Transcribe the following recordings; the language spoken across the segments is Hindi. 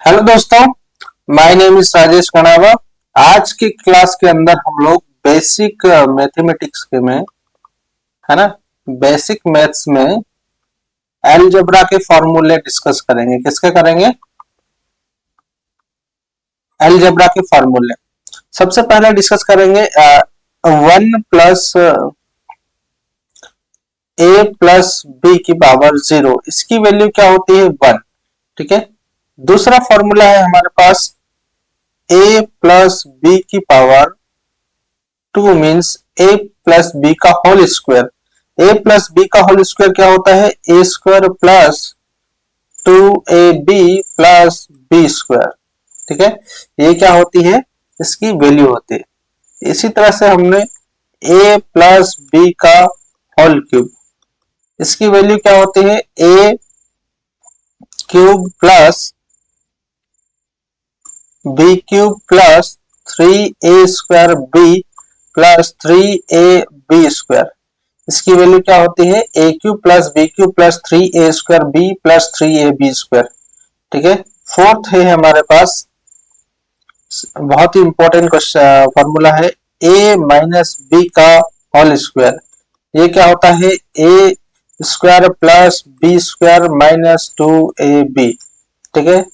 हेलो दोस्तों, माय नेम इज राजेश कणावा। आज की क्लास के अंदर हम लोग बेसिक मैथमेटिक्स के में है ना, बेसिक मैथ्स में अलजेब्रा के फॉर्मूले डिस्कस करेंगे। किसके करेंगे? अलजेब्रा के फॉर्मूले। सबसे पहले डिस्कस करेंगे 1 + a + b⁻0, इसकी वैल्यू क्या होती है? 1। ठीक है। दूसरा फॉर्मूला है हमारे पास a + b⁻2 मीन्स a+b का होल स्क्वायर। a+b का होल स्क्वायर क्या होता है? a² + 2ab + b²। ठीक है, ये क्या होती है? इसकी वैल्यू होती है। इसी तरह से हमने a+b का होल क्यूब, इसकी वैल्यू क्या होती है? a³ + b³ + 3a² + 3ab²। इसकी वैल्यू क्या होती है? a³ + b³ + 3a² b + 3ab²। ठीक है। फोर्थ है हमारे पास, बहुत ही इंपॉर्टेंट क्वेश्चन फॉर्मूला है a - b का होल स्क्वायर। ये क्या होता है? a² + b² - 2ab। ठीक है।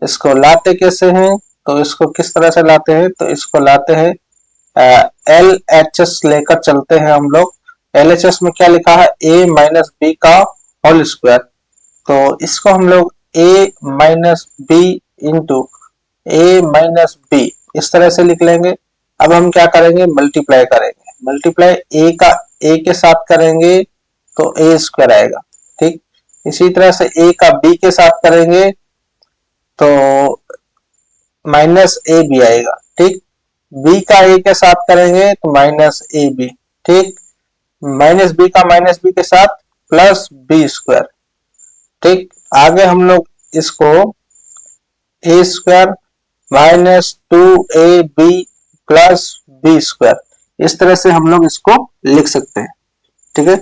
इसको लाते कैसे हैं? तो इसको किस तरह से लाते हैं? तो इसको लाते हैं LHS लेकर चलते हैं हम लोग। LHS में क्या लिखा है? a - b का होल स्क्वायर। तो इसको हम लोग a - b into a - b इस तरह से लिख लेंगे। अब हम क्या करेंगे? मल्टीप्लाई करेंगे। मल्टीप्लाई a का a के साथ करेंगे तो a² आएगा। ठीक। इसी तरह से a का b के साथ करेंगे तो -ab आएगा। ठीक। b का a के साथ करेंगे तो -ab। ठीक। -b का -b के साथ +b²। ठीक। आगे हम लोग इसको a² - 2ab + b² इस तरह से हम लोग इसको लिख सकते हैं। ठीक है।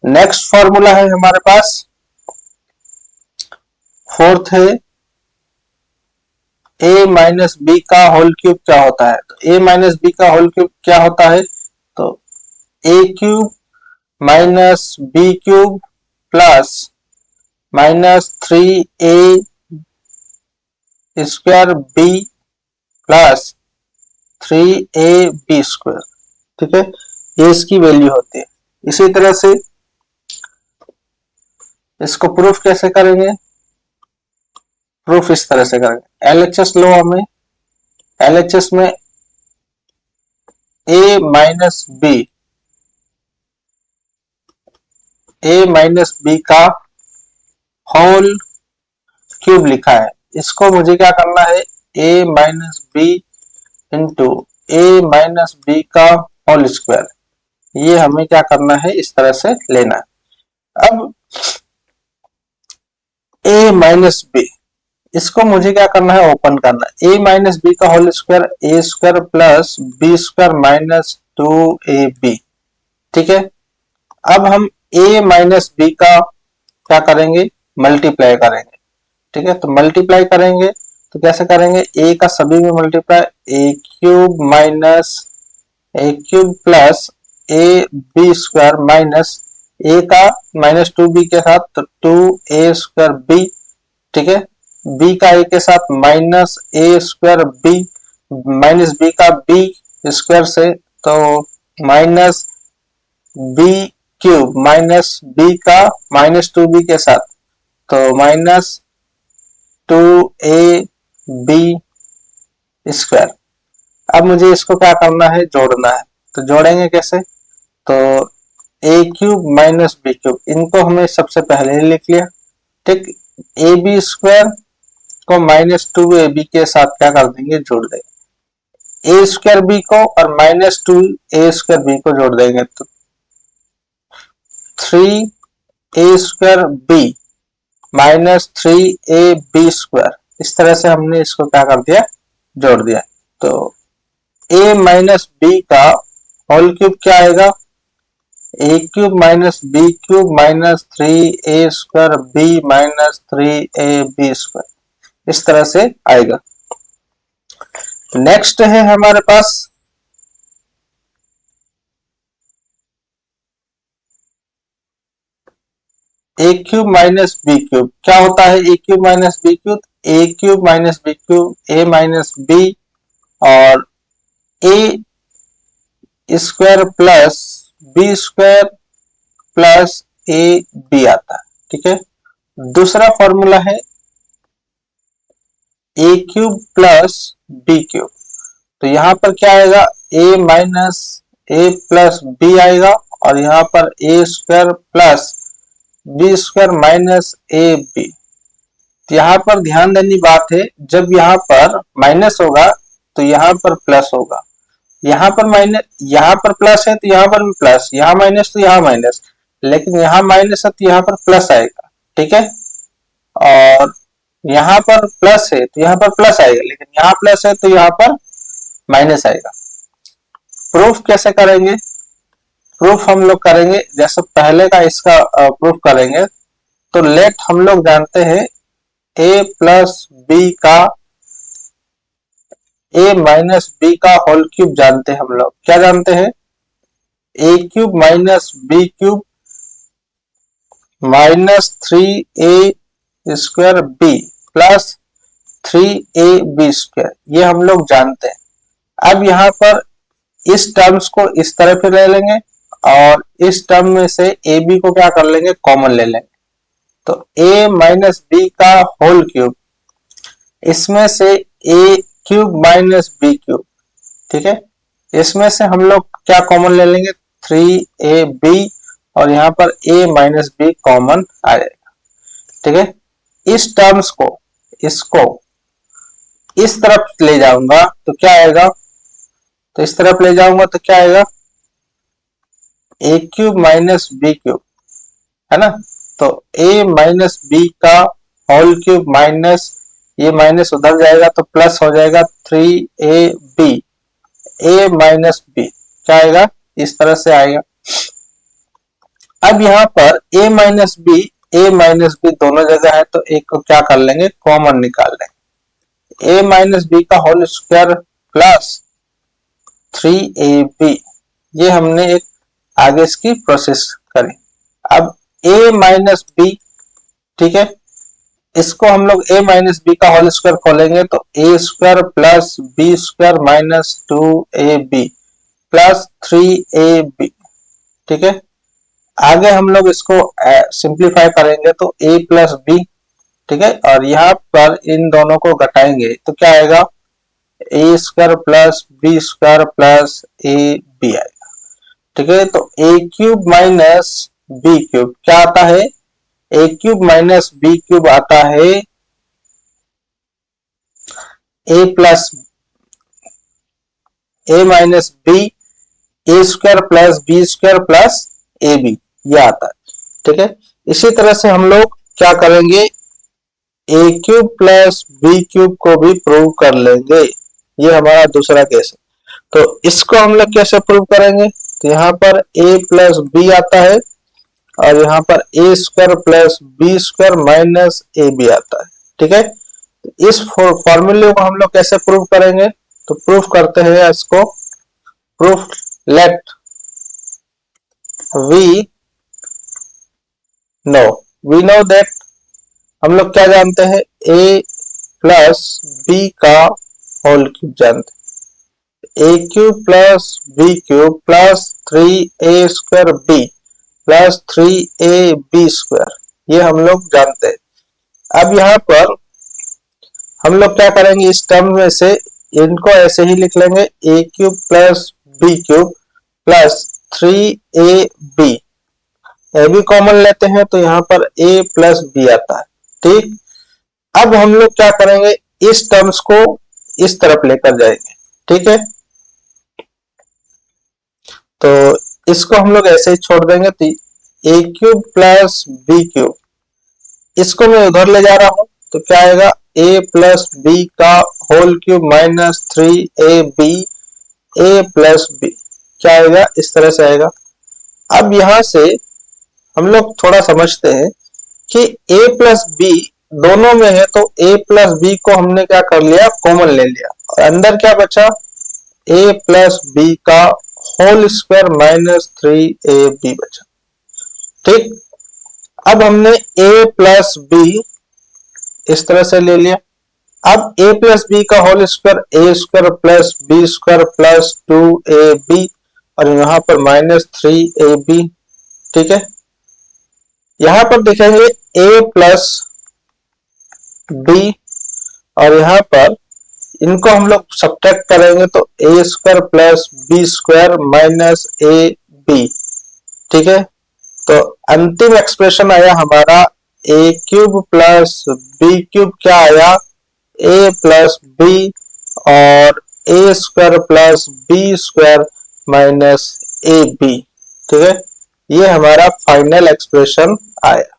नेक्स्ट फॉर्मूला है हमारे पास, फोर्थ है a - b का होल क्यूब क्या होता है? तो a - b का होल क्यूब क्या होता है? तो a³ - b³ + -3a² b + 3ab²। ठीक है, ये इसकी वैल्यू होती है। इसी तरह से इसको प्रूफ कैसे करेंगे? प्रूफ इस तरह से करेंगे। LHS लो हमें। LHS में a - b का होल क्यूब लिखा है। इसको मुझे क्या करना है? a - b into a - b का होल स्क्वायर, ये हमें क्या करना है? इस तरह से लेना है। अब a - b, इसको मुझे क्या करना है? ओपन करना है। a - b का whole square a² + b² - 2ab। ठीक है। अब हम a - b का क्या करेंगे? मल्टीप्लाई करेंगे। ठीक है, तो मल्टीप्लाई करेंगे तो कैसे करेंगे? a का सभी में multiply, a³ + ab² minus a का -2b के साथ तो 2a² b। ठीक है। b का a के साथ -a² b -b का b² से तो -b³ -b का -2b के साथ तो -2ab²। अब मुझे इसको क्या करना है? जोड़ना है। तो जोड़ेंगे कैसे? तो a³ - b³ इनको हमें सबसे पहले ही लिख लिया। ठीक। ab² को -2ab के साथ क्या कर देंगे? जोड़ देंगे। a² b को और -2a² b को जोड़ देंगे तो 3a² b -3ab²। इस तरह से हमने इसको क्या कर दिया? जोड़ दिया। तो a - b का होल क्यूब क्या आएगा? a³ - b³ -3a² b - 3ab²। इस तरह से आएगा। नेक्स्ट है हमारे पास A cube minus B cube. क्या होता है A cube minus B cube? A cube minus B cube, A minus B और A square plus B square plus A B आता है। ठीक है, दूसरा फॉर्मूला है A cube plus B cube. तो यहाँ पर क्या आएगा? A minus A plus B आएगा और यहाँ पर A square plus B square minus A B. तो यहाँ पर ध्यान देने बात है, जब यहाँ पर माइनस होगा तो यहाँ पर प्लस होगा, यहाँ पर माइनस, यहाँ पर प्लस है तो यहाँ पर भी प्लस, यहाँ माइनस तो यहाँ माइनस, लेकिन यहाँ माइनस है तो यहाँ पर प्लस आएगा। ठीक है, और यहाँ पर प्लस है तो यहाँ पर प्लस आएगा, लेकिन यहाँ प्लस है तो यहाँ पर माइनस आएगा। प्रूफ कैसे करेंगे? प्रूफ हम लोग करेंगे जैसे पहले का इसका प्रूफ करेंगे। तो लेट हम लोग जानते हैं a प्लस बी का a माइनस बी का होल क्यूब जानते हैं। हम लोग क्या जानते हैं? a cube minus B cube minus 3a square B plus 3ab square, ये हम लोग जानते हैं। अब यहाँ पर इस टर्म्स को इस तरह पे ले लेंगे और इस टर्म में से ए बी को क्या कर लेंगे? कॉमन ले लेंगे। तो a माइनस बी का होल क्यूब, इसमें से a cube minus B cube, ठीक है, इसमें से हम लोग क्या कॉमन ले लेंगे? 3ab और यहाँ पर a माइनस बी कॉमन आ जाएगा। ठीक है, इस टर्म्स को, इसको इस तरफ ले जाऊंगा तो क्या आएगा? तो इस तरफ ले जाऊंगा तो क्या आएगा? a cube minus B cube, है ना। तो a माइनस बी का होल क्यूब माइनस, ये माइनस उधर जाएगा तो प्लस हो जाएगा 3ab, a माइनस बी क्या आएगा? इस तरह से आएगा। अब यहाँ पर a माइनस बी दोनों जगह है तो एक को क्या कर लेंगे? कॉमन निकाल लेंगे। a माइनस बी का होल स्क्वायर प्लस 3ab, ये हमने एक आगे इसकी प्रोसेस करी। अब a माइनस बी, ठीक है, इसको हम लोग a माइनस बी का होल स्क्वायर खोलेंगे तो a square plus B square minus 2ab plus 3ab। ठीक है, आगे हम लोग इसको सिंप्लीफाई करेंगे तो a प्लस बी, ठीक है, और यहाँ पर इन दोनों को घटाएंगे तो क्या आएगा? a square plus B square plus A b आएगा। ठीक है, तो a cube minus B cube क्या आता है? a cube minus B cube आता है a plus a minus b a square plus B square plus A b, ये आता है। ठीक है, इसी तरह से हम लोग क्या करेंगे? a cube plus B cube को भी प्रूव कर लेंगे। ये हमारा दूसरा केस है। तो इसको हम लोग कैसे प्रूव करेंगे? तो यहाँ पर a प्लस बी आता है और यहाँ पर a square plus B square minus A B आता है। ठीक है, इस फॉर्मूले को हम लोग कैसे प्रूव करेंगे? तो प्रूफ करते हैं इसको। Proof let we know that, हम लोग क्या जानते हैं? a प्लस बी का होल क्यूब जानते हैं। a cube plus B cube plus 3a square B plus 3ab square, ये हम लोग जानते हैं। अब यहाँ पर हम लोग क्या करेंगे? इस टर्म में से इनको ऐसे ही लिख लेंगे, a cube plus B cube plus 3ab, a b common लेते हैं तो यहाँ पर a प्लस बी आता है। ठीक, अब हम लोग क्या करेंगे? इस टर्म्स को इस तरफ लेकर जाएंगे। ठीक है, तो इसको हम लोग ऐसे ही छोड़ देंगे तो a cube plus B cube, इसको मैं उधर ले जा रहा हूं तो क्या आएगा? a प्लस बी का whole cube minus 3ab a plus b, क्या आएगा? इस तरह से आएगा। अब यहां से हम लोग थोड़ा समझते हैं कि a प्लस बी दोनों में है तो a प्लस बी को हमने क्या कर लिया, कॉमन ले लिया, और अंदर क्या बचा, a प्लस बी का होल स्क्वायर माइनस 3ab बचा। ठीक, अब हमने a प्लस बी इस तरह से ले लिया। अब a प्लस बी का whole square A square plus B square plus 2ab और यहाँ पर माइनस 3ab। ठीक है, यहाँ पर देखेंगे a प्लस बी और यहाँ पर इनको हम लोग सब्ट्रैक्ट करेंगे तो A square plus B square minus A B. ठीक है, तो अंतिम एक्सप्रेशन आया हमारा A cube plus B cube, क्या आया, ए प्लस बी और A square plus B square minus A B. ठीक है, ये हमारा फाइनल एक्सप्रेशन आया।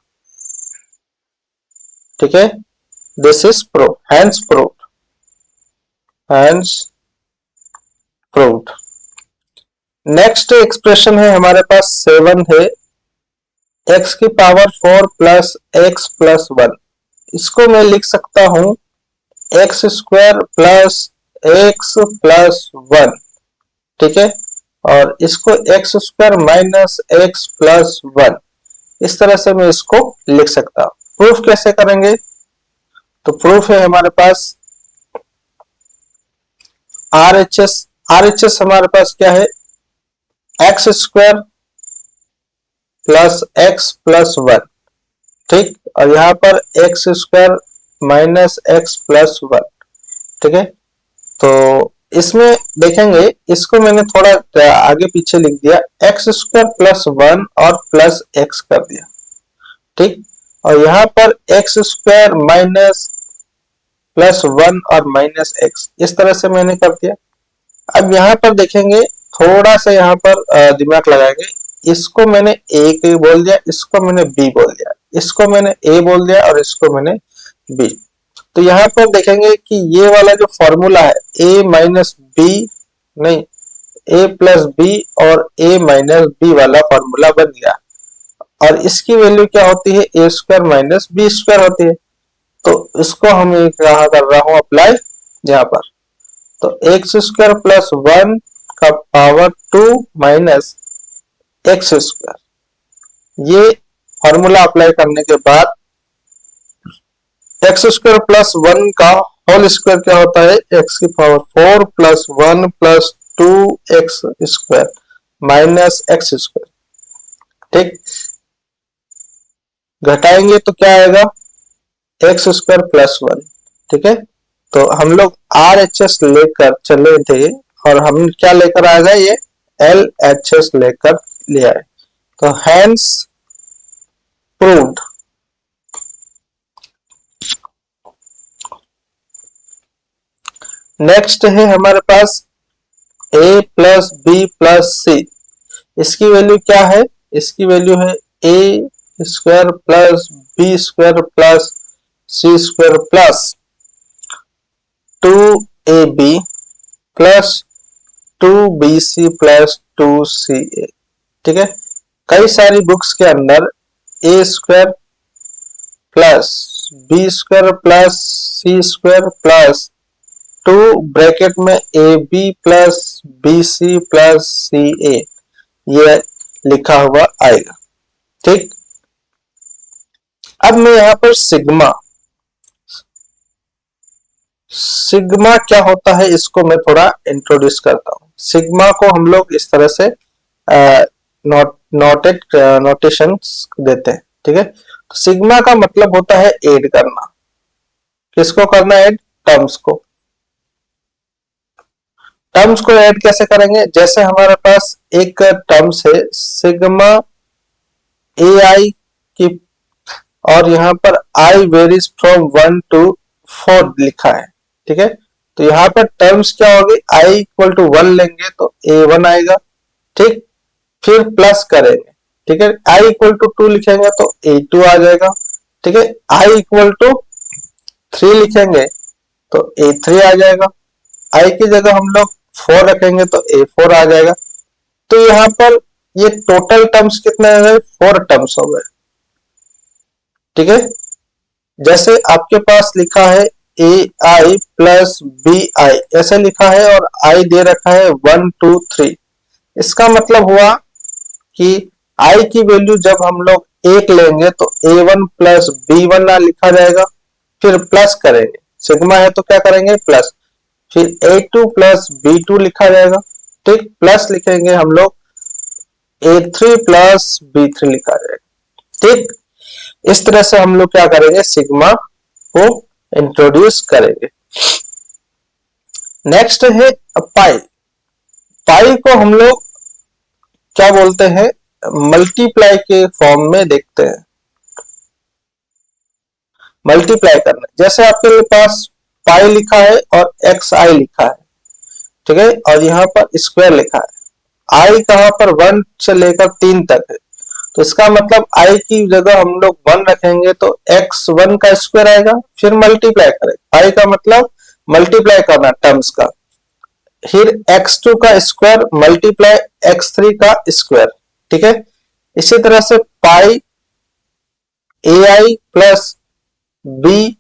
ठीक है, this is prove, hence proved, hence proved. Next expression है हमारे पास 7 है, x की पावर 4 प्लस एक्स प्लस 1। इसको मैं लिख सकता हूं x square plus x plus 1। ठीक है, और इसको x square minus x plus 1, इस तरह से मैं इसको लिख सकता हूं। प्रूफ कैसे करेंगे, तो प्रूफ है हमारे पास RHS हमारे पास क्या है, x square plus x plus 1। ठीक, और यहाँ पर x square minus x plus 1। ठीक है, तो इसमें देखेंगे, इसको मैंने थोड़ा आगे पीछे लिख दिया, एक्स स्क्वायर प्लस 1 और प्लस एक्स कर दिया। ठीक, और यहाँ पर एक्स स्क्वायर माइनस प्लस 1 और माइनस एक्स, इस तरह से मैंने कर दिया। अब यहाँ पर देखेंगे, थोड़ा सा यहाँ पर दिमाग लगाएंगे, इसको मैंने ए बोल दिया, इसको मैंने बी बोल दिया, इसको मैंने ए बोल दिया और इसको मैंने बी। तो यहाँ पर देखेंगे कि ये वाला जो फॉर्मूला है ए माइनस बी, नहीं, ए प्लस बी और ए माइनस बी वाला फॉर्मूला बन गया, और इसकी वैल्यू क्या होती है, ए स्क्वायर माइनस बी स्क्वायर होती है। तो इसको हम कहा कर रहा हूं अप्लाई यहाँ पर, तो एक्स स्क्वायर प्लस 1 का पावर 2 माइनस एक्स स्क्वायर, ये फॉर्मूला अप्लाई करने के बाद एक्स स्क्वायर प्लस 1 का होल स्क्वायर क्या होता है, एक्स की power 4 plus 1 plus 2 x square minus x square. ठीक, घटाएंगे तो क्या आएगा, एक्स स्क्वायर प्लस 1। ठीक है, तो हम लोग RHS लेकर चले थे और हम क्या लेकर आ गए, ये LHS लेकर ले आए, तो हैंस प्रूव्ड। नेक्स्ट है हमारे पास a plus b plus c. इसकी वैल्यू क्या है, इसकी वैल्यू है a square plus B square plus C square plus 2ab plus 2bc plus 2ca। ठीक है, कई सारी बुक्स के अंदर a square plus B square plus C square plus 2 bracket में ab plus bc plus ca, ये लिखा हुआ आएगा। ठीक, अब मैं यहाँ पर सिग्मा क्या होता है, इसको मैं थोड़ा इंट्रोड्यूस करता हूँ। सिग्मा को हम लोग इस तरह से नोटेशन देते हैं। ठीक है, तो सिग्मा का मतलब होता है ऐड करना। किसको करना, ऐड, टर्म्स को। टर्म्स को ऐड कैसे करेंगे, जैसे हमारे पास एक टर्म्स है सिग्मा ai की, और यहाँ पर i वेरीज फ्रॉम 1 to 4 लिखा है। ठीक है, तो यहाँ पर टर्म्स क्या होगी, i इक्वल टू 1 लेंगे तो a1 आएगा। ठीक, फिर प्लस करेंगे। ठीक है, i इक्वल टू 2 लिखेंगे तो a2 आ जाएगा। ठीक है, i इक्वल टू 3 लिखेंगे तो a3 आ जाएगा। i की जगह हम लोग 4 रखेंगे तो a4 आ जाएगा। तो यहाँ पर ये टोटल टर्म्स कितने हो गए, 4 टर्म्स हो गए। ठीक है, जैसे आपके पास लिखा है ए आई प्लस बी आई, ऐसे लिखा है और आई दे रखा है 1 2 3। इसका मतलब हुआ कि आई की वैल्यू जब हम लोग एक लेंगे तो a1 प्लस b1 ना लिखा जाएगा, फिर प्लस करेंगे, सिग्मा है तो क्या करेंगे प्लस, फिर a2 प्लस b2 लिखा जाएगा, ठीक, प्लस लिखेंगे हम लोग a3 प्लस b3 लिखा जाएगा, ठीक। इस तरह से हम लोग क्या करेंगे, सिग्मा को इंट्रोड्यूस करेंगे। नेक्स्ट है पाई। पाई को हम लोग क्या बोलते हैं, मल्टीप्लाई के फॉर्म में देखते हैं। मल्टीप्लाई करना, जैसे आपके पास पाई लिखा है और एक्स आई लिखा है, ठीक है, और यहाँ पर स्क्वायर लिखा है। आई कहाँ पर 1 से लेकर 3 तक है, तो इसका मतलब आई की जगह हम लोग 1 रखेंगे तो x1 का स्क्वायर आएगा, फिर मल्टीप्लाई करेंगे, आई का मतलब मल्टीप्लाई करना टर्म्स का, फिर x2 का स्क्वायर मल्टीप्लाई x3 का स्क्वायर, ठीक है। इसी तरह से पाई ए आई प्लस बी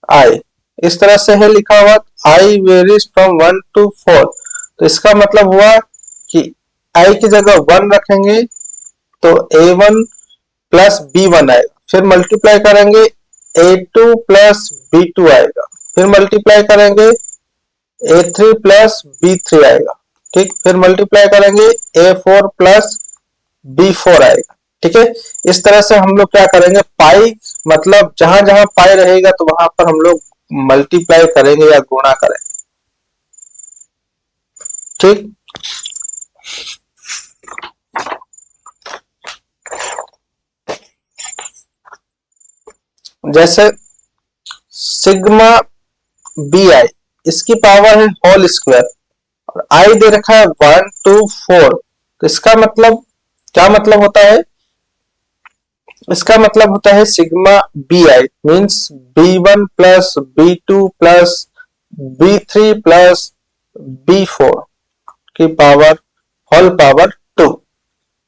आई, इस तरह से है लिखा हुआ, आई वेरीज फ्रॉम 1 to 4, तो इसका मतलब हुआ कि आई की जगह 1 रखेंगे तो a1 प्लस b1 आएगा, फिर मल्टीप्लाई करेंगे a2 प्लस b2 आएगा, फिर मल्टीप्लाई करेंगे a3 प्लस b3 आएगा, ठीक, फिर मल्टीप्लाई करेंगे a4 प्लस b4 आएगा, ठीक है। इस तरह से हम लोग क्या करेंगे, पाई मतलब जहां जहां पाई रहेगा तो वहां पर हम लोग मल्टीप्लाई करेंगे या गुणा करेंगे, ठीक। जैसे सिग्मा बी आई, इसकी पावर है होल स्क्वायर और आई दे रखा है 1 to 4, तो इसका मतलब क्या मतलब होता है, इसका मतलब होता है sigma b i means b1 plus b2 plus b3 plus b4 की पावर होल पावर 2।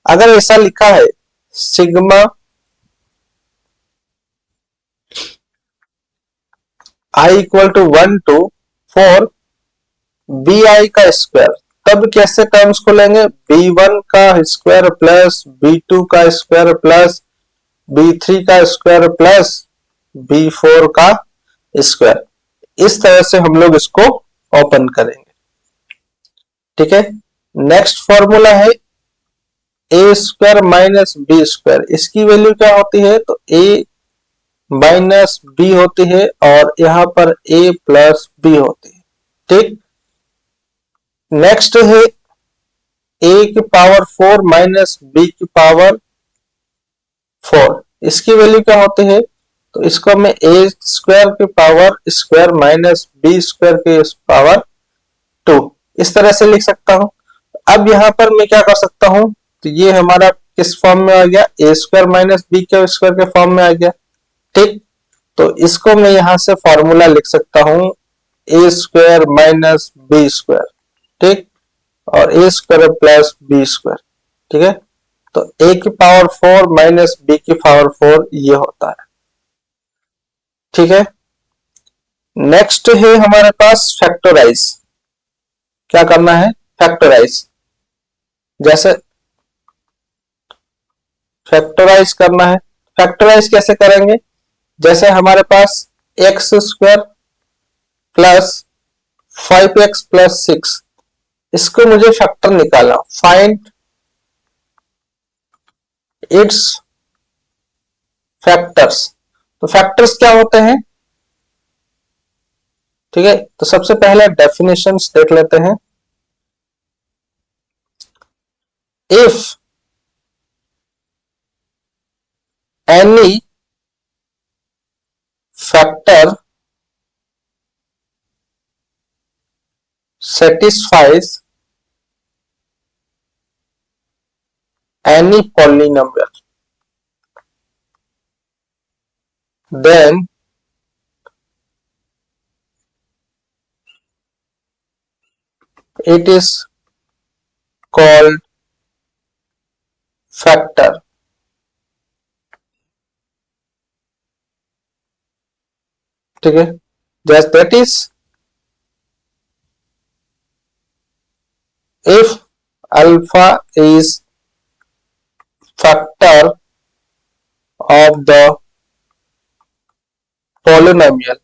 अगर ऐसा लिखा है sigma i equal to 1 to 4 b i का स्क्वायर, तब कैसे टर्म्स को लेंगे, b1 का स्क्वायर प्लस b2 का स्क्वायर प्लस b3 का स्क्वायर प्लस b4 का स्क्वायर, इस तरह से हम लोग इसको ओपन करेंगे, ठीक है। नेक्स्ट फॉर्मूला है ए स्क्वायर माइनस बी स्क्वायर, इसकी वैल्यू क्या होती है, तो ए माइनस बी होती है और यहाँ पर ए प्लस बी होती है, ठीक। नेक्स्ट है ए की पावर 4 माइनस बी की पावर 4, इसकी वैल्यू क्या होती है, तो इसको मैं ए स्क्वायर की power square minus b square की पावर 2 इस तरह से लिख सकता हूं। अब यहां पर मैं क्या कर सकता हूं, तो ये हमारा किस फॉर्म में आ गया, ए स्क्वायर माइनस बी के स्क्वायर के फॉर्म में आ गया, ठीक। तो इसको मैं यहां से फॉर्मूला लिख सकता हूं ए स्क्वायर माइनस बी स्क्वायर, ठीक, और A square plus B square, ठीक है। तो ए की पावर 4 माइनस बी की पावर 4 ये होता है, ठीक है। नेक्स्ट है हमारे पास फैक्टराइज, क्या करना है, फैक्टराइज, जैसे फैक्टराइज करना है, फैक्टराइज कैसे करेंगे, जैसे हमारे पास X square plus 5x plus 6, इसको मुझे फैक्टर निकालना, फाइंड इट्स फैक्टर्स, तो फैक्टर्स क्या होते हैं, ठीक है। तो सबसे पहले डेफिनेशंस देख लेते हैं। If any factor satisfies any polynomial, then it is called factor। ठीक है, just that is if alpha is factor of the polynomial,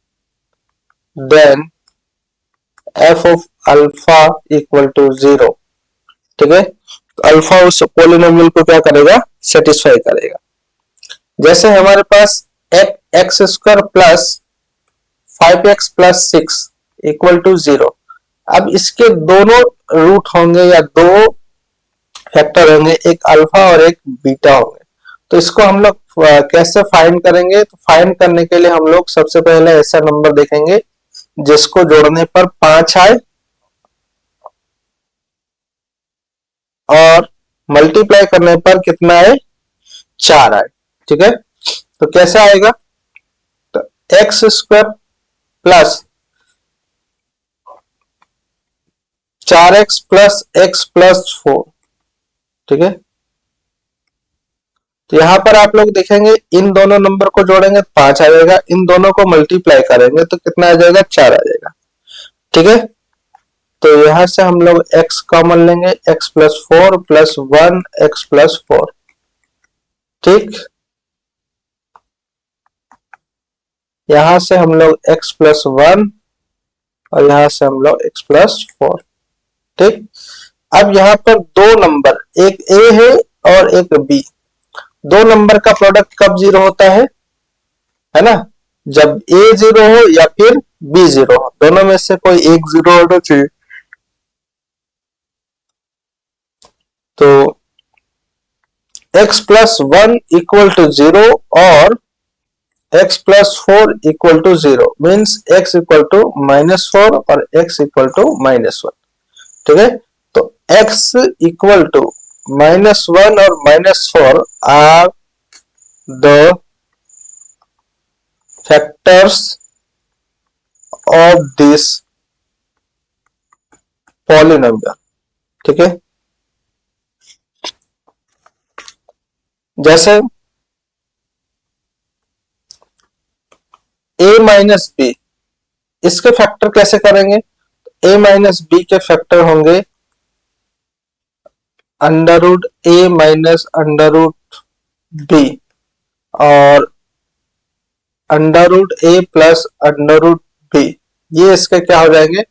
then f of alpha equal to 0। ठीक है, तो अल्फा उस पोलिनोमियल को क्या करेगा, सेटिस्फाई करेगा। जैसे हमारे पास X square plus 5x plus 6 equal to 0। अब इसके दोनों रूट होंगे या दो फैक्टर होंगे, एक अल्फा और एक बीटा होंगे। तो इसको हम लोग कैसे फाइंड करेंगे, तो फाइंड करने के लिए हम लोग सबसे पहले ऐसा नंबर देखेंगे जिसको जोड़ने पर 5 आए और मल्टीप्लाई करने पर कितना आए, 4 आए। ठीक है, तो कैसे आएगा, तो x square plus 4x plus x plus 4। ठीक है, तो यहां पर आप लोग देखेंगे इन दोनों नंबर को जोड़ेंगे 5 आ जाएगा, इन दोनों को मल्टीप्लाई करेंगे तो कितना आ जाएगा, 4 आ जाएगा। ठीक है, तो यहां से हम लोग x कॉमन लेंगे, x plus 4 plus 1 x plus 4। ठीक, यहां से हम लोग x प्लस 1 और यहां से हम लोग x प्लस 4। ठीक, अब यहाँ पर दो नंबर, एक a है और एक b, दो नंबर का प्रोडक्ट कब 0 होता है ना, जब a 0 हो या फिर b 0 हो, दोनों में से कोई एक 0 होना चाहिए। तो x प्लस 1 इक्वल टू 0 और x plus 4 equal to 0 means x equal to -4 और x इक्वल टू -1। ठीक है, तो x इक्वल टू -1 और -4 are the factors of this polynomial. ठीक है, जैसे a माइनस बी, इसके फैक्टर कैसे करेंगे, a माइनस बी के फैक्टर होंगे under root a minus under root b और under root a plus under root b, ये इसके क्या हो जाएंगे,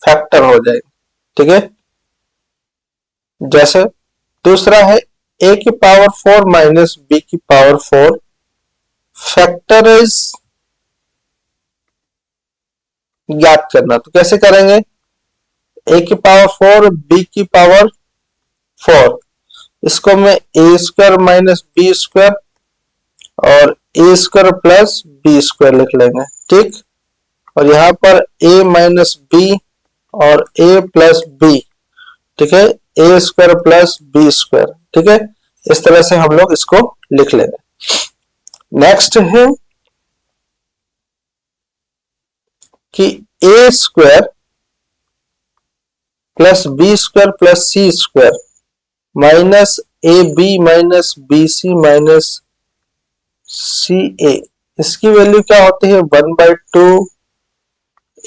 फैक्टर हो जाएंगे। ठीक है, जैसे दूसरा है a की पावर 4 माइनस b की पावर 4, फैक्टर इज ज्ञात करना, तो कैसे करेंगे, a की पावर 4 b की पावर 4, इसको मैं a square minus b square और a square plus B square लिख लेंगे। ठीक, और यहाँ पर a माइनस बी और a प्लस बी। ठीक है, a square plus B square. ठीक है, इस तरह से हम लोग इसको लिख लेंगे। नेक्स्ट है कि a square plus B square plus C square minus A B minus B C minus C A, इसकी वैल्यू क्या होती है, 1/2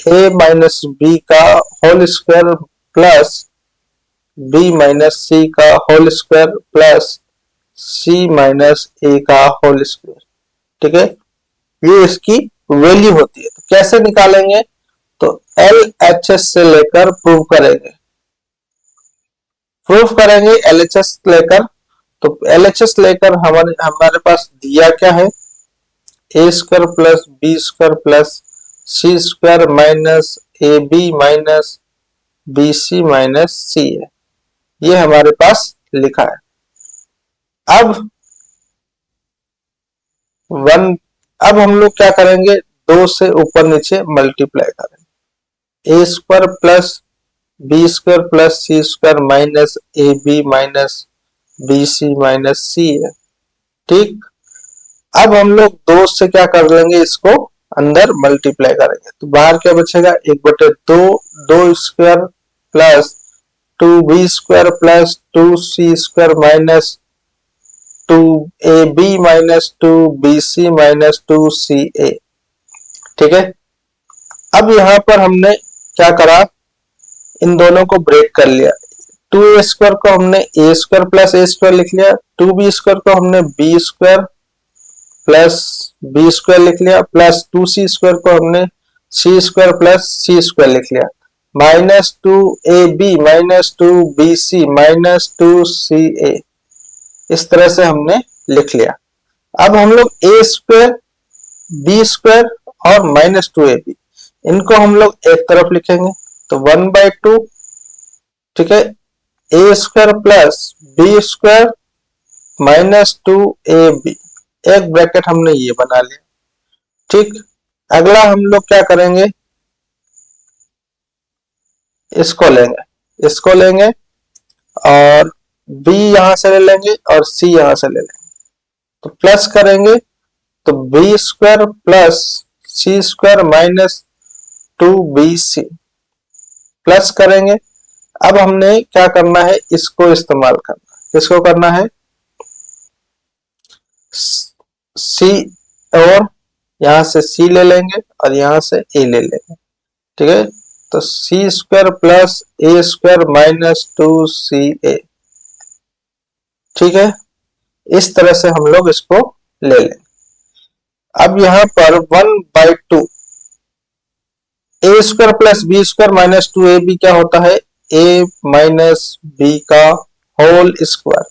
a माइनस बी का whole square plus b minus C का whole square plus c minus a का होल स्क्वायर। ठीक है, ये इसकी वैल्यू होती है। तो कैसे निकालेंगे, तो LHS से लेकर प्रूव करेंगे, LHS लेकर। तो LHS लेकर हमारे पास दिया क्या है, a square plus B square plus C square minus A B minus B C minus C है, ये हमारे पास लिखा है। अब हम लोग क्या करेंगे, 2 से ऊपर नीचे मल्टीप्लाई करेंगे, a square plus B square plus C square minus A B minus B C minus C है। ठीक, अब हम लोग 2 से क्या कर लेंगे, इसको अंदर मल्टीप्लाई करेंगे, तो बाहर क्या बचेगा, 1/2, 2 square plus 2b square plus 2c square minus 2ab minus 2bc minus 2ca। ठीक है। अब यहाँ पर हमने क्या करा, इन दोनों को ब्रेक कर लिया। 2a² को हमने a² प्लस a² लिख लिया, 2b² को हमने b² प्लस b² लिख लिया, प्लस 2c² को हमने c² प्लस c² लिख लिया, -2ab minus 2bc minus 2ca, इस तरह से हमने लिख लिया। अब हम लोग a² b² और -2ab इनको हम लोग एक तरफ लिखेंगे, तो 1/2, ठीक है, a² plus b² minus 2ab, एक ब्रैकेट हमने ये बना लिया। ठीक, अगला हम लोग क्या करेंगे, इसको लेंगे और b यहां से ले लेंगे और c यहां से ले लेंगे, तो प्लस करेंगे, तो b² plus c² minus 2bc plus करेंगे। अब हमने क्या करना है, इसको इस्तेमाल करना, किसको करना है, c, और यहां से c ले लेंगे और यहां से a ले लेंगे, ठीक है, तो c² plus a² minus 2ca, ठीक है, इस तरह से हम लोग इसको ले लेंगे। अब यहां पर 1/2 a² plus b² minus 2ab क्या होता है, a माइनस b का whole square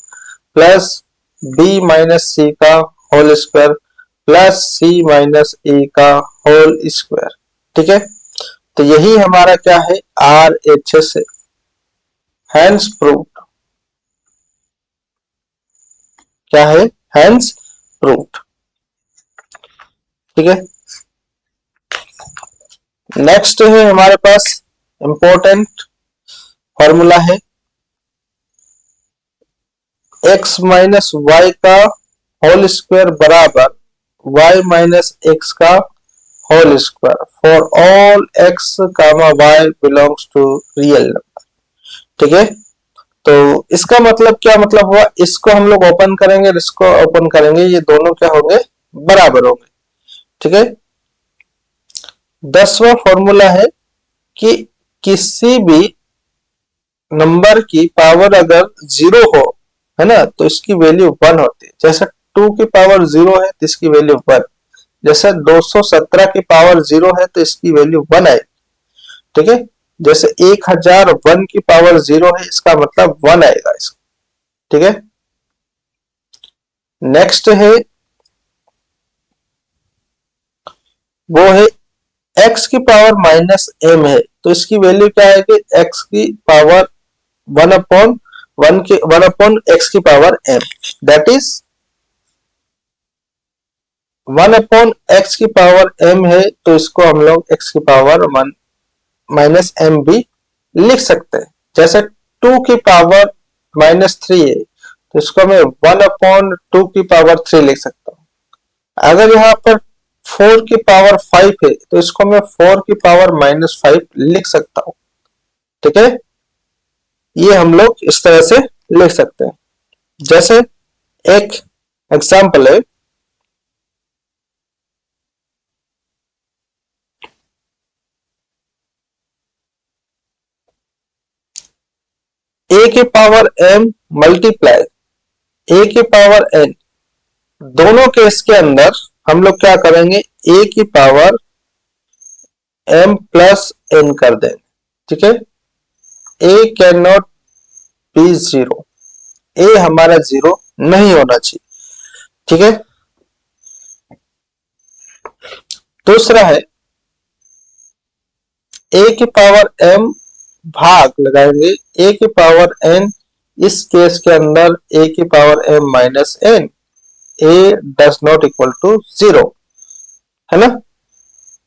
plus b minus c का whole square plus c minus a का होल स्क्वायर, ठीक है, तो यही हमारा क्या है, RHS है, हैंस प्रूव्ड, क्या है, हैंस प्रूव्ड, ठीक है। नेक्स्ट है हमारे पास इंपॉर्टेंट फॉर्मूला है, x माइनस वाई का होल स्क्वायर बराबर y माइनस x का whole square for all x comma y belongs to real number, ठीक है। तो इसका मतलब क्या मतलब हुआ, इसको हम लोग ओपन करेंगे, इसको ओपन करेंगे, ये दोनों क्या होंगे, बराबर होंगे, ठीक है। 10वां फॉर्मूला है कि किसी भी नंबर की पावर अगर 0 हो, है ना, तो इसकी वैल्यू 1 होती है। जैसे 2 की पावर 0 है तो इसकी वैल्यू 1, जैसे 217 की पावर 0 है तो इसकी वैल्यू 1 आएगी, ठीक है। जैसे 1001 की पावर 0 है, इसका मतलब 1 आएगा इसका, ठीक है। नेक्स्ट है, वो है x की पावर माइनस m है, तो इसकी वैल्यू क्या आएगी, x की पावर 1 अपॉन x की power m, that is 1 upon x की पावर m है, तो इसको हम लोग x की पावर 1 माइनस m भी लिख सकते हैं। जैसे 2 की पावर माइनस 3 है, तो इसको मैं 1 अपॉन 2 की पावर 3 लिख सकता हूँ। अगर यहाँ पर 4 की पावर 5 है, तो इसको मैं 4 की पावर माइनस 5 लिख सकता हूँ, ठीक है। ये हम लोग इस तरह से लिख सकते हैं। जैसे एक एग्जांपल है, a की पावर m मल्टीप्लाई a की पावर n, दोनों केस के अंदर हम लोग क्या करेंगे, a की पावर m प्लस n कर देंगे, ठीक है। a can not be 0, a हमारा 0 नहीं होना चाहिए, ठीक है। दूसरा है a की पावर m भाग लगाएंगे a की पावर n, इस केस के अंदर a की power m minus n, a does not equal to 0, है ना।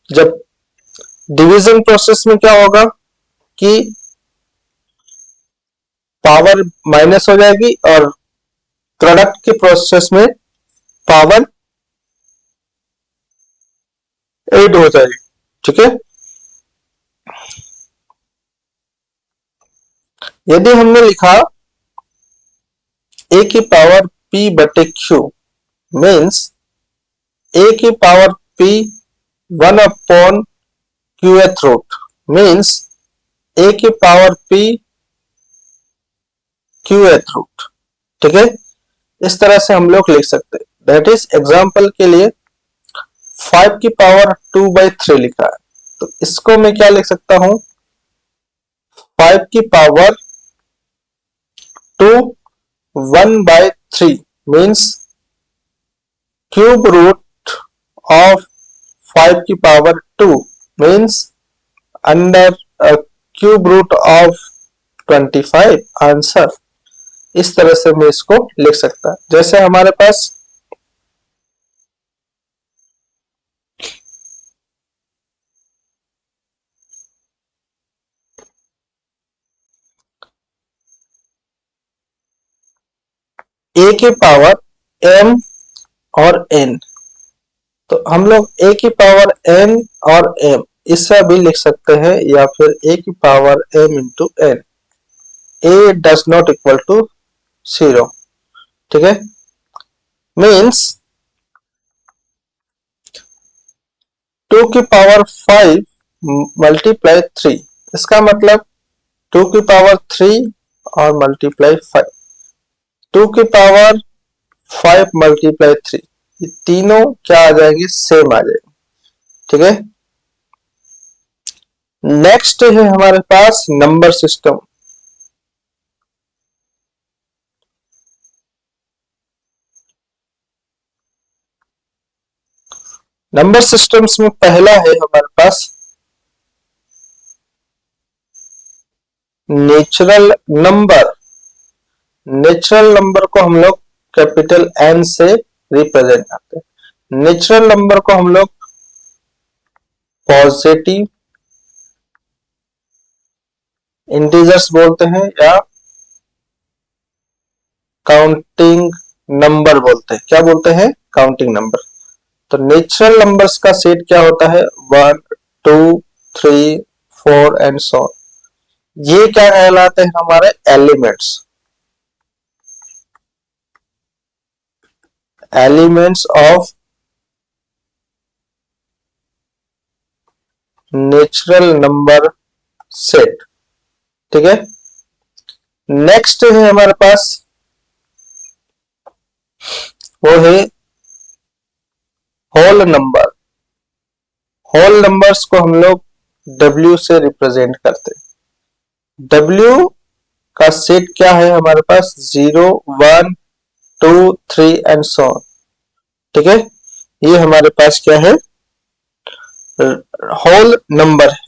जब डिवीजन प्रोसेस में क्या होगा कि पावर माइनस हो जाएगी और प्रोडक्ट के प्रोसेस में पावर ऐड हो जाएगी, ठीक है। यदि हमने लिखा a की पावर p बटे q मीन्स a की power p 1 upon qth root means A की पावर पी क्यूएथ रूट। ठीक है, इस तरह से हम लोग लिख सकते हैं। दैट इज एग्जाम्पल के लिए 5 की पावर 2/3 लिखा है, तो इसको मैं क्या लिख सकता हूं, 5 की power 2 1/3 means cube root of 5 की power 2 means under cube root of 25 answer. इस तरह से मैं इसको लिख सकता, जैसे हमारे पास ए की पावर m और n, तो हम लोग ए की पावर n और m इससे भी लिख सकते हैं, या फिर ए की power m into n। A does not equal to 0। ठीक है, मीन्स 2 की पावर 5 मल्टीप्लाई 3, इसका मतलब 2 की पावर 3 और मल्टीप्लाई 5, 2 की पावर 5 मल्टीप्लाई 3, ये तीनों क्या आ जाएंगे, सेम आ जाएंगे। ठीक है, नेक्स्ट है हमारे पास नंबर सिस्टम। नंबर सिस्टम्स में पहला है हमारे पास नेचुरल नंबर। नेचुरल नंबर को हम लोग कैपिटल एन से रिप्रेजेंट करते हैं। नेचुरल नंबर को हम लोग पॉजिटिव इंटीजर्स बोलते हैं या काउंटिंग नंबर बोलते हैं। क्या बोलते हैं, काउंटिंग नंबर। तो नेचुरल नंबर्स का सेट क्या होता है, 1 2 3 4 एंड सो। ये क्या कहलाते हैं, हमारे elements. Elements of natural number set. ठीक है, नेक्स्ट है हमारे पास, वो है होल नंबर। होल नंबर्स को हम लोग W से रिप्रेजेंट करते हैं। W का सेट क्या है हमारे पास, 0 1 2 3 एंड सो। ठीक है, ये हमारे पास क्या है, होल नंबर है।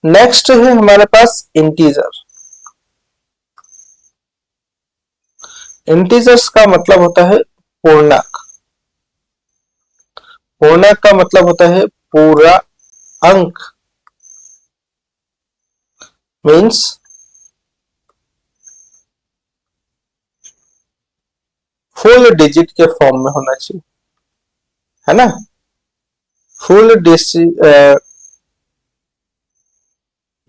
नेक्स्ट है हमारे पास इंटीजर। इंटीजर्स का मतलब होता है पूर्णांक। पूर्णांक का मतलब होता है पूरा अंक, मीन्स फुल डिजिट के फॉर्म में होना चाहिए, है ना। Full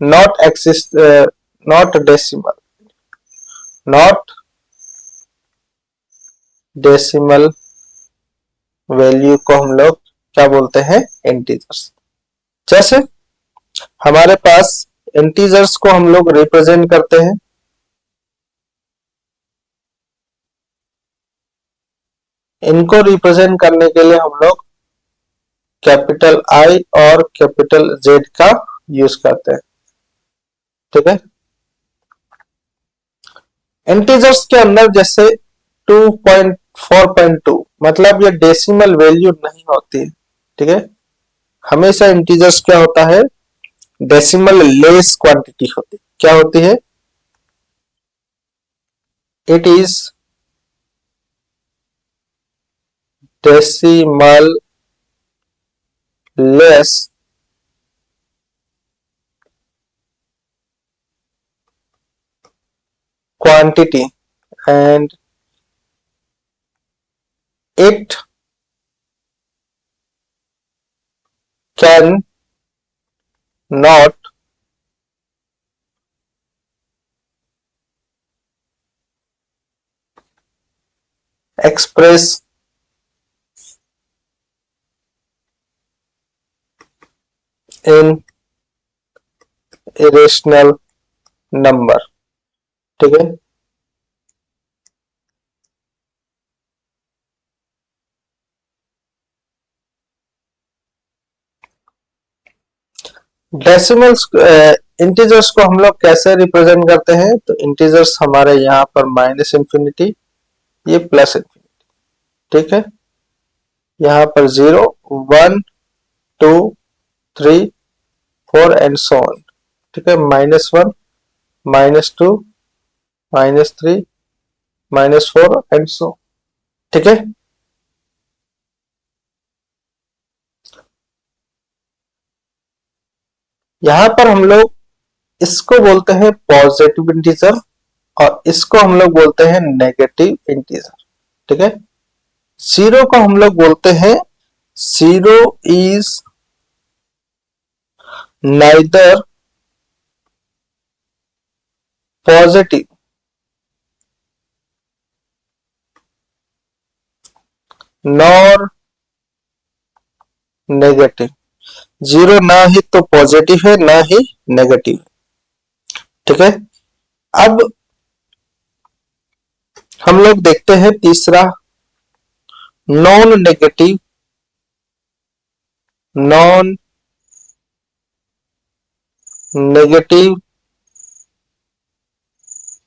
not exist, not decimal, not decimal value को हम लोग क्या बोलते हैं, इंटीजर्स। जैसे हमारे पास इंटीजर्स को हम लोग रिप्रेजेंट करते हैं, इनको रिप्रेजेंट करने के लिए हम लोग कैपिटल आई और कैपिटल जेड का यूज करते हैं। ठीक है, इंटीजर्स के अंदर जैसे 2.4.2 मतलब ये डेसिमल वैल्यू नहीं होती है। ठीक है, हमेशा इंटीजर्स क्या होता है, डेसिमल लेस क्वांटिटी होती है। क्या होती है, it is decimal less quantity and it can not express in irrational number. ठीक है, डेसिमल्स इंटीजर्स को हम लोग कैसे रिप्रेजेंट करते हैं? तो इंटीजर्स हमारे यहाँ पर माइनस इंफिनिटी, ये प्लस इंफिनिटी। ठीक है, यहाँ पर 0, 1, 2, 3, 4 एंड सो ऑन। ठीक है, -1, -2, -3, -4 एंड सो। ठीक है, यहाँ पर हम लोग इसको बोलते हैं पॉजिटिव इंटीजर और इसको हम लोग बोलते हैं नेगेटिव इंटीजर। ठीक है, 0 को हम लोग बोलते हैं 0 is neither positive nor negative. 0 ना ही तो पॉजिटिव है ना ही नेगेटिव। ठीक है, अब हम लोग देखते हैं तीसरा, non negative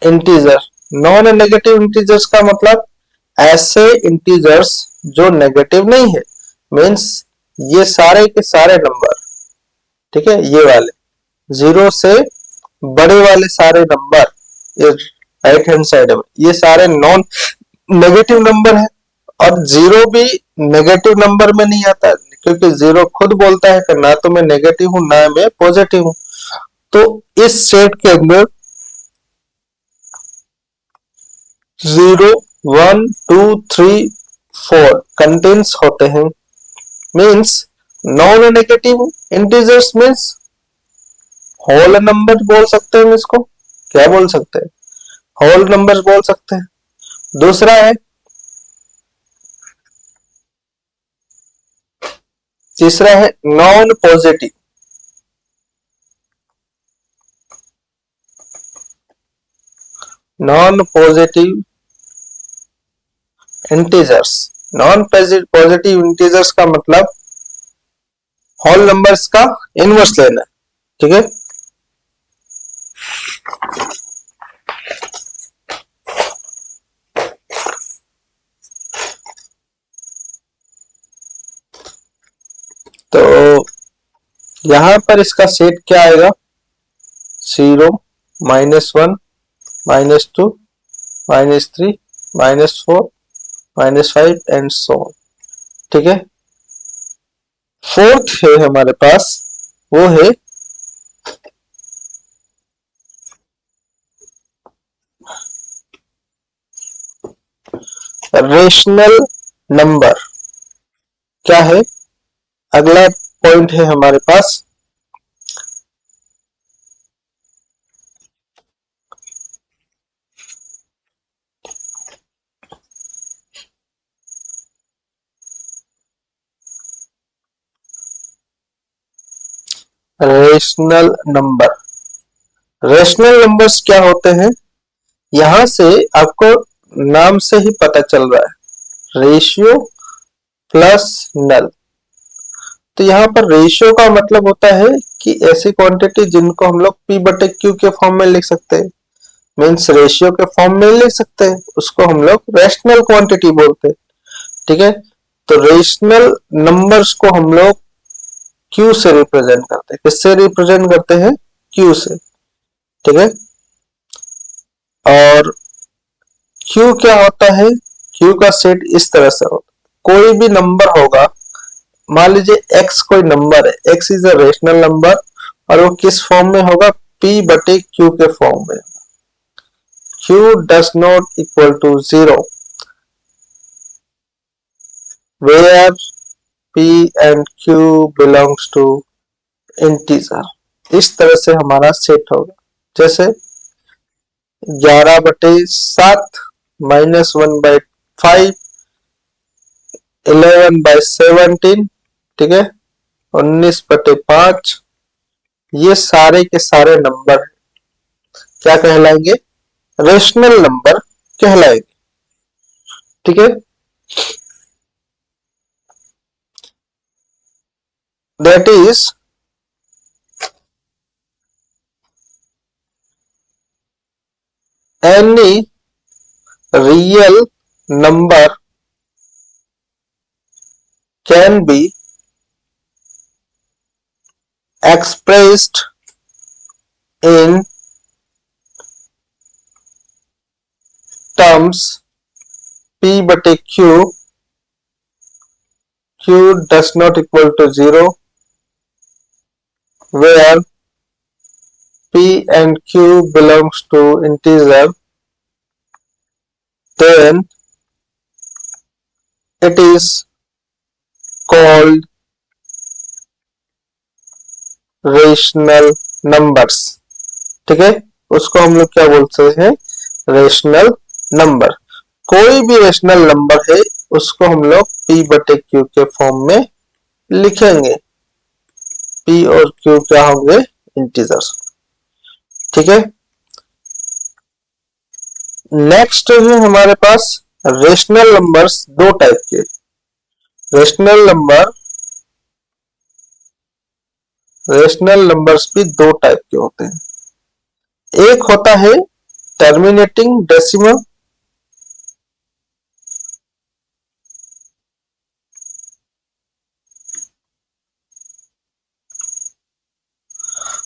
integer. Non negative integers का मतलब ऐसे इंटीजर्स जो नेगेटिव नहीं है, मीन्स ये सारे के सारे नंबर। ठीक है, ये वाले 0 से बड़े वाले सारे नंबर राइट हैंड साइड में, ये सारे नॉन नेगेटिव नंबर है। और 0 भी नेगेटिव नंबर में नहीं आता, क्योंकि 0 खुद बोलता है कि ना तो मैं नेगेटिव हूं ना मैं पॉजिटिव हूं। तो इस सेट के अंदर 0, 1, 2, 3, 4 कंटेन्स होते हैं। Means non negative integers means whole number बोल सकते हैं, इसको क्या बोल सकते हैं? होल नंबर्स बोल सकते हैं। दूसरा है, तीसरा है non positive. Non positive integers. Non positive integers का मतलब होल नंबर्स का इनवर्स लेना। ठीक है, तो यहां पर इसका सेट क्या आएगा? 0, -1, -2, -3, -4, -5 एंड सो ऑन। ठीक है, फोर्थ है हमारे पास, वो है रेशनल नंबर। क्या है? अगला पॉइंट है हमारे पास रेशनल नंबर। रेशनल नंबर्स क्या होते हैं? यहां से आपको नाम से ही पता चल रहा है, रेशियो प्लस नल। तो यहाँ पर रेशियो का मतलब होता है कि ऐसी क्वांटिटी जिनको हम लोग P/Q के फॉर्म में लिख सकते हैं, मीन्स रेशियो के फॉर्म में लिख सकते हैं, उसको हम लोग रेशनल क्वांटिटी बोलते हैं। ठीक है, तो रेशनल नंबर्स को हम लोग Q से रिप्रेजेंट करते हैं। किससे रिप्रेजेंट करते हैं? Q से। ठीक है, और Q क्या होता है? Q का सेट इस तरह से होता है, कोई भी नंबर होगा, मान लीजिए x कोई नंबर है, x is a rational number, और वो किस फॉर्म में होगा? P/Q के फॉर्म में। Q does not equal to 0 where P and Q belongs to integer। इस तरह से हमारा सेट होगा, जैसे 11/7, -1/5, 11/17। ठीक है, 19/5, ये सारे के सारे नंबर क्या कहलाएंगे? रेशनल नंबर कहलाएंगे। ठीक है, that is any real number can be expressed in terms p बटे q, q does not equal to 0, where p and q belongs to integer, then it is called rational numbers. ठीक है, उसको हम लोग क्या बोलते हैं? Rational number. कोई भी रेशनल नंबर है उसको हम लोग p बटे q के फॉर्म में लिखेंगे। p और q क्या होंगे? इंटीजर्स। ठीक है, नेक्स्ट है हमारे पास रेशनल नंबर्स दो टाइप के। रेशनल नंबर, रेशनल नंबर्स भी दो टाइप के होते हैं। एक होता है टर्मिनेटिंग डेसिमल,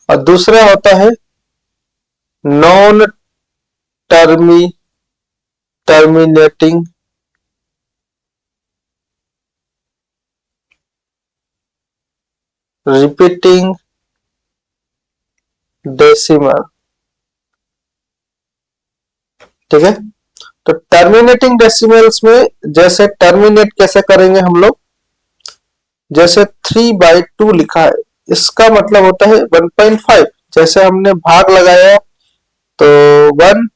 और दूसरा होता है नॉन टर्मिनेटिंग रिपीटिंग डेसिमल। ठीक है, तो टर्मिनेटिंग डेसिमल्स में जैसे टर्मिनेट कैसे करेंगे हम लोग? जैसे 3/2 लिखा है, इसका मतलब होता है 1.5। जैसे हमने भाग लगाया तो 1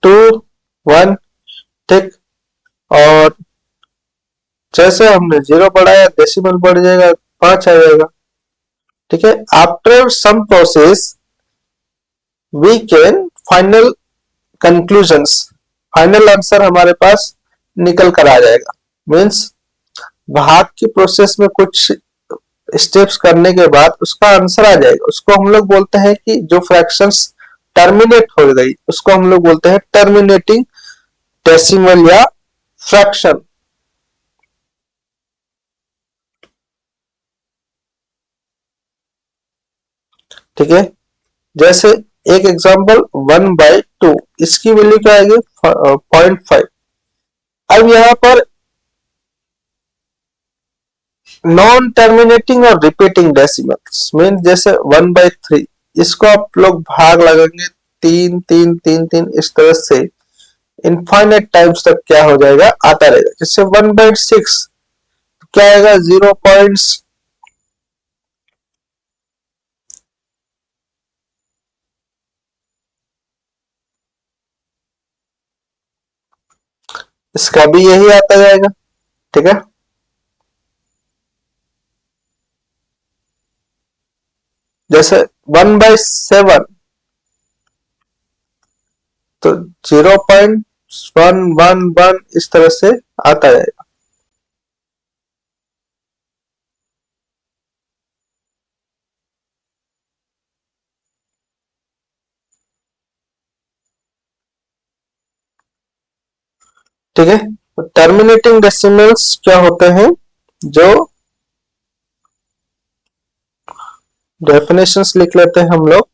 2 1, ठीक, और जैसे हमने 0 बढ़ाया डेसिमल बढ़ जाएगा, 5 आ जाएगा। ठीक है, after some process we can final conclusions, final answer हमारे पास निकल कर आ जाएगा। मीन्स भाग की प्रोसेस में कुछ स्टेप्स करने के बाद उसका आंसर आ जाएगा। उसको हम लोग बोलते हैं कि जो फ्रैक्शंस टर्मिनेट हो गई उसको हम लोग बोलते हैं टर्मिनेटिंग डेसिमल या फ्रैक्शन। ठीक है, जैसे एक एग्जांपल 1/2, इसकी वैल्यू क्या आएगी? 0.5। अब यहाँ पर नॉन टर्मिनेटिंग और रिपीटिंग डेसिमल्स मीन जैसे 1/3, इसको आप लोग भाग लगाएंगे 3 3 3 3 इस तरह से इनफाइनाइट टाइम्स तक क्या हो जाएगा? आता रहेगा। जैसे 1/6 क्या आएगा? 0 पॉइंट्स। इसका भी यही आता जाएगा। ठीक है, जैसे 1/7 तो 0.111 इस तरह से आता जाएगा। ठीक है, तो टर्मिनेटिंग डेसिमल्स क्या होते हैं? जो डेफिनेशंस लिख लेते हैं हम लोग।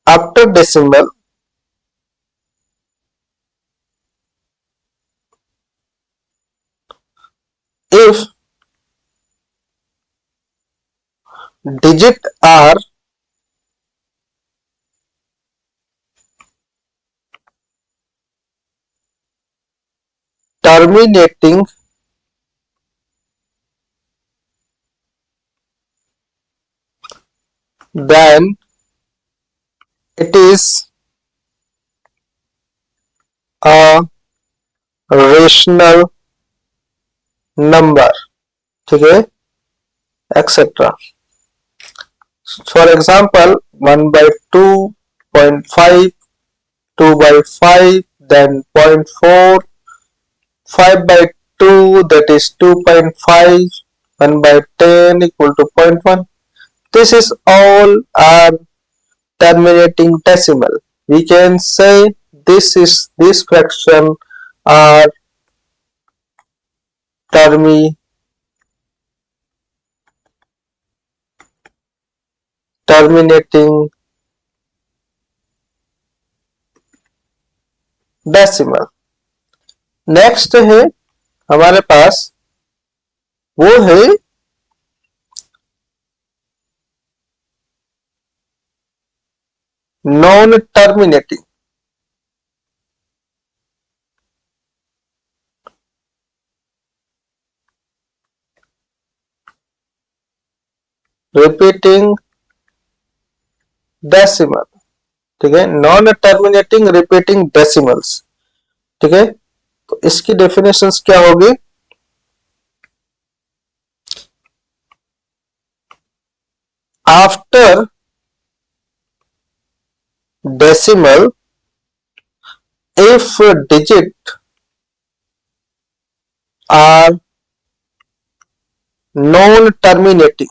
After decimal if digit are terminating then it is a rational number। ठीक है, etcetera. For example 1/2.5, 2/5, then 0.4, 5/2 that is 2.5, 1/10 equal to 0.1. This is all are terminating decimal. We can say this fraction are terminating decimal. Next है हमारे पास, वो है नॉन टर्मिनेटिंग। रिपीटिंग डेसिमल, ठीक है, नॉन टर्मिनेटिंग रिपीटिंग डेसिमल्स। ठीक है, तो इसकी डेफिनेशंस क्या होगी? After decimal if digit are non-terminating,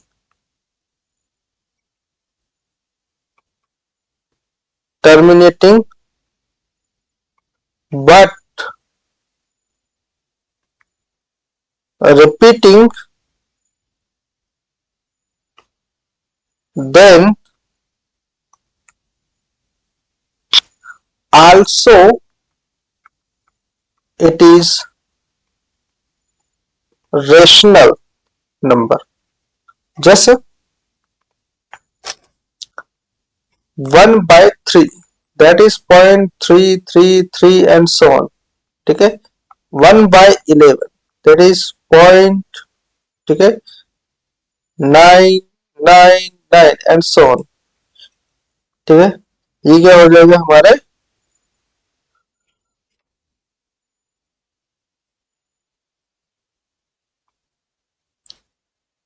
but repeating, then also it is rational number. जैसे 1/3 that is 0.333 and so on. ठीक है, 1/11 that is point, ठीक है, 999 and so on. ठीक है, ये क्या हो जाएगा हमारे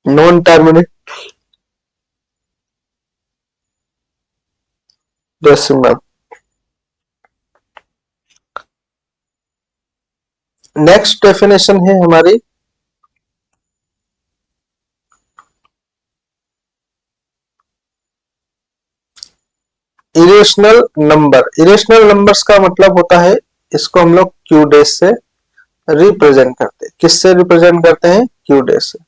non terminate decimal. Next definition है हमारी इरेशनल नंबर। इरेशनल नंबर्स का मतलब होता है, इसको हम लोग क्यू डैश से रिप्रेजेंट करते हैं। किससे रिप्रेजेंट करते हैं? क्यू डैश से।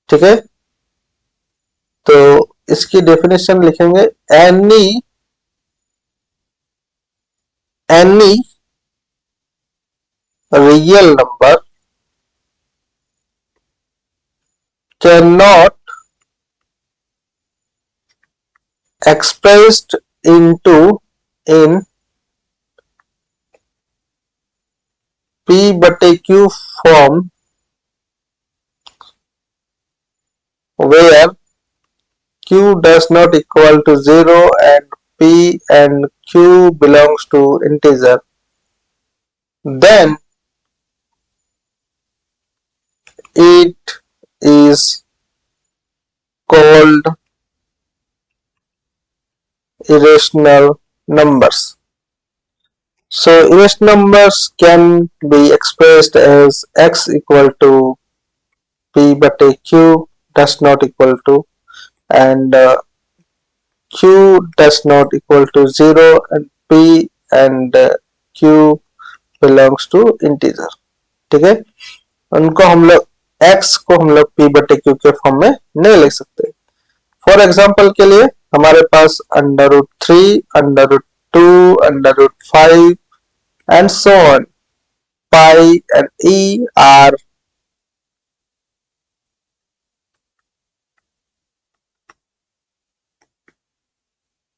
ठीक है, तो इसकी डेफिनेशन लिखेंगे, any real number can not expressed into in P/Q form where Q does not equal to 0 and P and Q belongs to integer, then it is called irrational numbers. So irrational numbers can be expressed as x equal to P/Q does not equal to, and Q does not equal to 0 and P and Q belongs to integer. ठीक है, उनको हम लोग x को हम लोग P/Q के फॉर्म में नहीं लिख सकते। फॉर एग्जाम्पल के लिए हमारे पास √3, √2, √5 and so on, pi and e are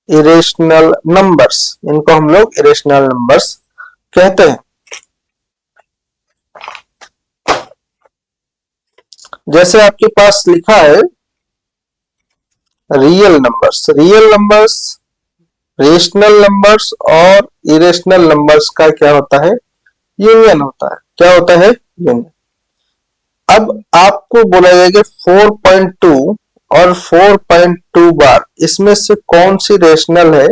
irrational numbers. इनको हम लोग irrational numbers कहते हैं। जैसे आपके पास लिखा है real numbers. Real numbers, rational numbers और इरेशनल नंबर्स का क्या होता है? यूनियन होता है। क्या होता है? यूनियन। अब आपको बोला जाएगा 4.2 और 4.2 बार, इसमें से कौन सी रेशनल है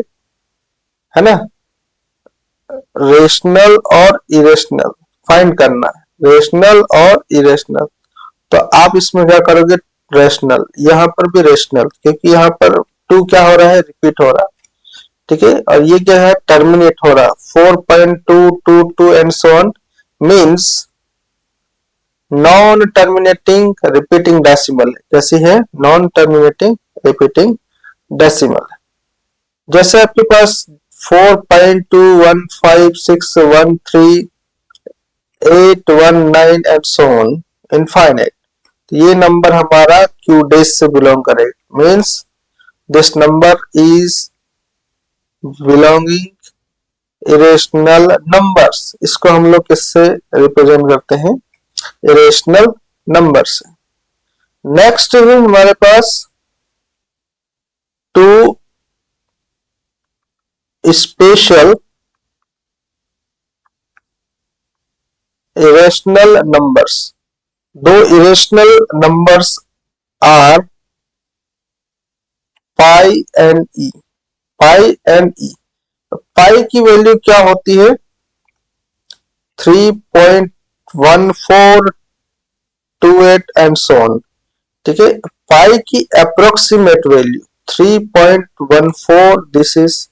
ना, रेशनल और इरेशनल फाइंड करना है, रेशनल और इरेशनल। तो आप इसमें क्या करोगे, रेशनल, यहाँ पर भी रेशनल, क्योंकि यहाँ पर 2 क्या हो रहा है, रिपीट हो रहा है, ठीक है। और ये क्या है, टर्मिनेट हो रहा, 4.222 and so on, means non terminating repeating decimal. कैसी है, नॉन टर्मिनेटिंग रिपीटिंग डेसिमल। जैसे आपके पास 4.215613819 एंड सो ऑन इनफाइनाइट, तो ये नंबर हमारा क्यू डेज से बिलोंग करेगा, means this number is belonging irrational numbers. इसको हम लोग किससे रिप्रेजेंट करते हैं, इरेशनल नंबर से। नेक्स्ट है हमारे पास टू स्पेशल irrational numbers। दो irrational numbers are pi and e। pi and e, पाई की वैल्यू क्या होती है, 3.1428 एंड सो ऑन, ठीक है। पाई की approximate value 3.14, this is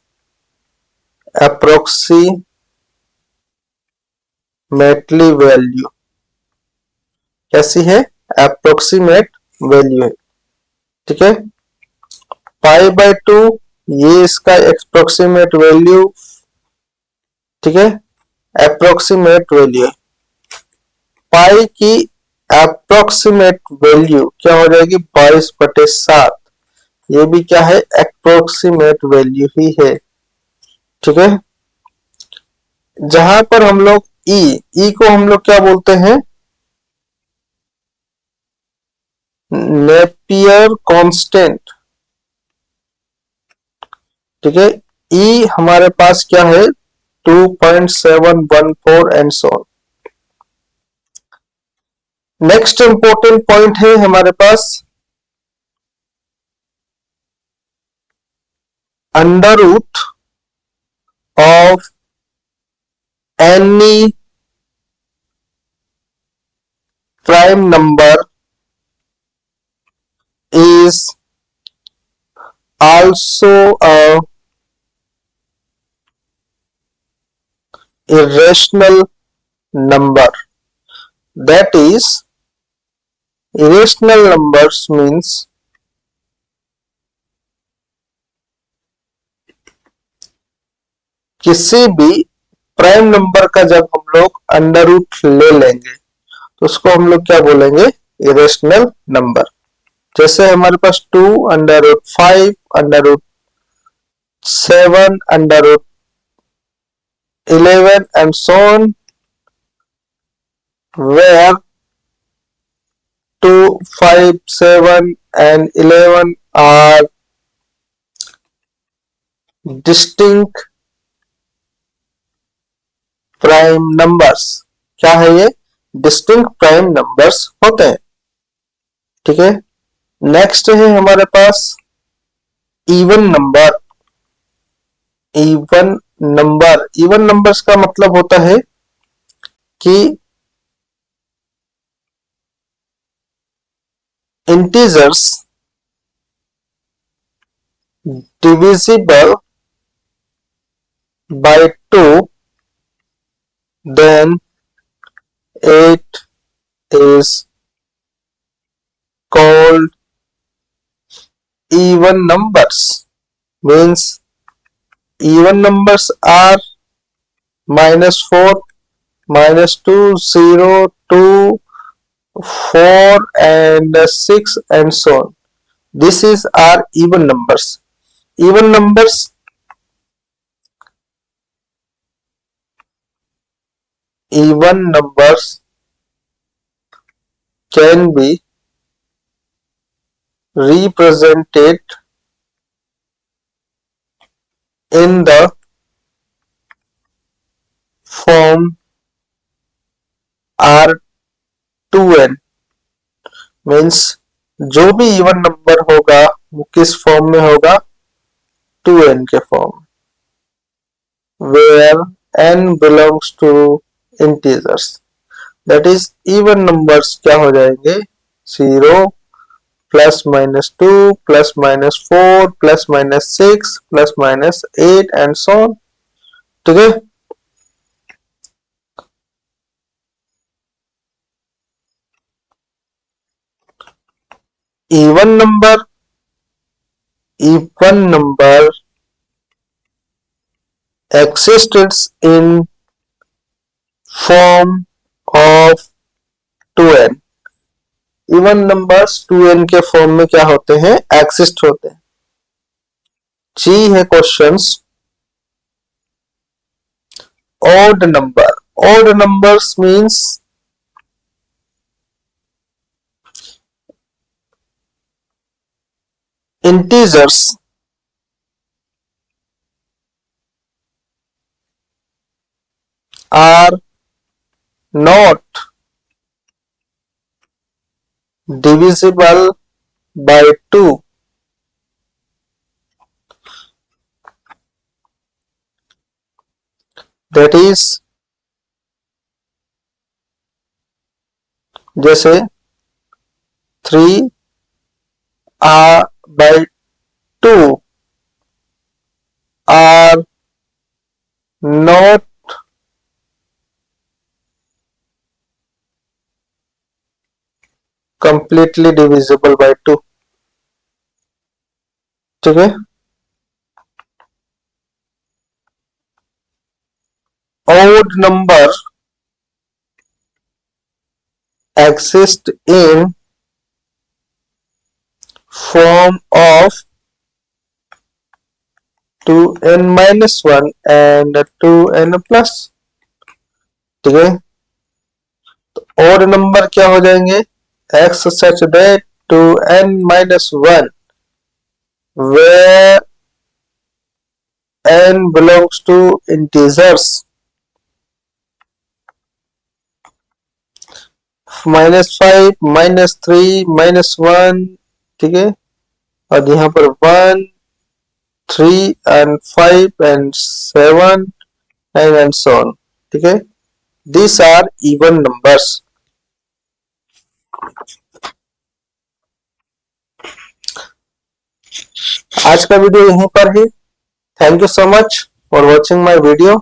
approximately value, कैसी है, अप्रोक्सीमेट वैल्यू है, ठीक है। पाई बाय 2 ये इसका अप्रोक्सीमेट वैल्यू, ठीक है, अप्रोक्सीमेट वैल्यू। पाई की अप्रोक्सीमेट वैल्यू क्या हो जाएगी, 22/7। ये भी क्या है, अप्रोक्सीमेट वैल्यू ही है, ठीक है। जहां पर हम लोग ई को हम लोग क्या बोलते हैं, नेपियर कांस्टेंट, ठीक है। ई हमारे पास क्या है, 2.714 and so on. Next important point है हमारे पास under root of any prime number is also a irrational number। That is, irrational numbers means किसी भी प्राइम नंबर का जब हम लोग अंडर रूट ले लेंगे तो उसको हम लोग क्या बोलेंगे, इरेशनल नंबर। जैसे हमारे पास 2√5 √7 √11 and so on, where 2, 5, 7 and 11 are distinct prime numbers. क्या है ये, डिस्टिंक्ट प्राइम नंबर्स होते हैं, ठीक है। नेक्स्ट है हमारे पास इवन नंबर। इवन नंबर्स का मतलब होता है कि integers divisible by 2, then it is called even numbers। means even numbers are -4, -2, 0, 2, 4 and 6 and so on। This is our even numbers। even numbers can be represented in the form R2n। Means जो भी इवन नंबर होगा वो किस फॉर्म में होगा, 2n के form, where n belongs to integers, that is even numbers क्या हो जाएंगे, 0 plus minus 2 plus minus 4 plus minus 6 plus minus 8 and so on. ठीक है, even number exists in form of 2n, even numbers 2n के फॉर्म में क्या होते हैं, एक्सिस्ट होते हैं। जी है questions, odd numbers means integers are not divisible by 2, that is जैसे 3 by 2 are not completely divisible by 2। ठीक है, odd number exist in form of 2n minus 1 and 2n plus। ठीक है, तो odd number क्या हो जाएंगे, x such that 2n minus 1 where n belongs to integers -5 -3 -1। ठीक है, और यहाँ पर 1 3 and 5 and 7 and so on। ठीक है, these are even numbers। आज का वीडियो यहीं पर है। Thank you so much for watching my video.